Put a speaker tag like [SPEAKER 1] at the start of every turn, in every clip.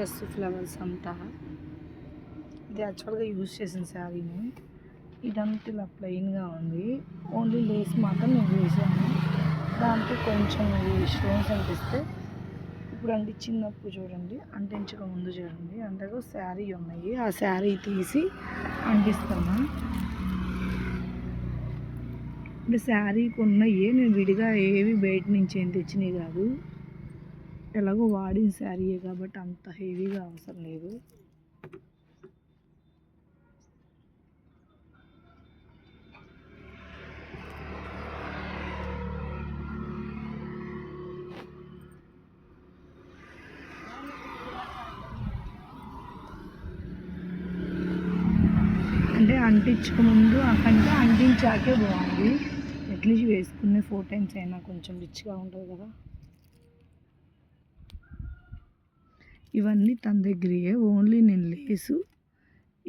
[SPEAKER 1] Dress flowers అంతా. ఇది యాక్చువల్గా యూజ్ చేసిన శారీని. ఇదంతా ఇలా ప్లెయిన్గా ఉంది, ఓన్లీ లేస్ మాత్రం నేను వేసాను. దాంతో కొంచెం స్టోన్స్ అనిపిస్తే ఇప్పుడు అంటించినప్పుడు చూడండి, అంటించక ముందు చూడండి, అంతగా శారీ ఉన్నాయి. ఆ శారీ తీసి అంటిస్తాను. అంటే శారీకి ఉన్నాయి, నేను విడిగా ఏవి బయట నుంచి ఏం తెచ్చినవి కాదు. ఎలాగో వాడిన శారీయే కాబట్టి అంత హెవీగా అవసరం లేదు. అంటే అంటించక ముందు కంటే అంటించాకే బాగుంది. అట్లీస్ట్ వేసుకునే 4 టైమ్స్ అయినా కొంచెం రిచ్గా ఉంటుంది కదా. ఇవన్నీ తన దగ్గరే, ఓన్లీ నేను లేసు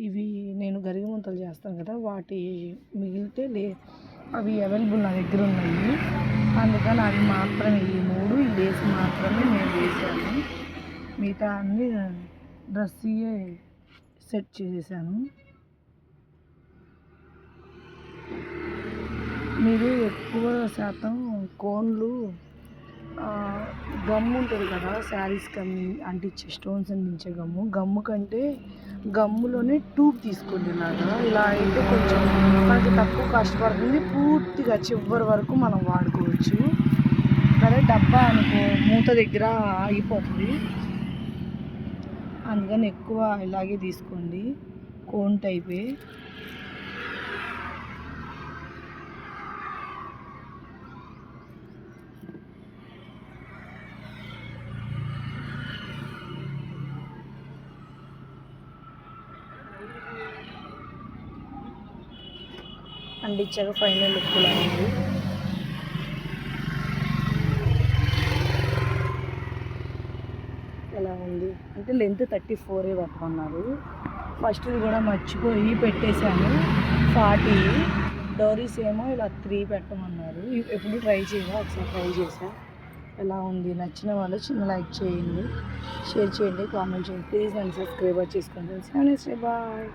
[SPEAKER 1] ఇవి నేను గరిగ ముంతలు చేస్తాను కదా, వాటి మిగిలితే అవి అవైలబుల్ నా దగ్గర ఉన్నాయి. అందుకని అవి మాత్రమే, ఈ 3 ఈ లేస్ మాత్రమే నేను వేసాను. మిగతా అన్నీ డ్రెస్సే సెట్ చేసేసాను. మీరు ఎక్కువ శాతం కోన్లు గమ్ము ఉంటుంది కదా, శారీస్కి అంటించే స్టోన్స్ అంటించే గమ్ము కంటే గమ్ములోనే ట్యూబ్ తీసుకోండి. ఇలా అయితే కొంచెం మనకి తక్కువ కాస్ట్ పడుతుంది, పూర్తిగా చివరి వరకు మనం వాడుకోవచ్చు. సరే డబ్బా అనుకో మూత దగ్గర ఆగిపోతుంది, అందుకని ఎక్కువ ఇలాగే తీసుకోండి, కోన్ టైపే. అంటించాక ఫైనల్ లుక్ ఇలా ఉంది. ఎలా ఉంది అంటే లెంత్ 34 పట్టుకున్నారు. ఫస్ట్ కూడా మర్చిపోయి పెట్టేశాను 40. డోరీస్ ఏమో ఇలా 3 పెట్టమన్నారు. ఎప్పుడు ట్రై చేయగా ఒకసారి ట్రై చేశాను. ఎలా ఉంది, నచ్చిన వాళ్ళు చిన్న లైక్ చేయండి, షేర్ చేయండి, కామెంట్ చేయండి. ప్లీజ్ నన్ను సబ్స్క్రైబ్ చేసుకోండి. బాయ్.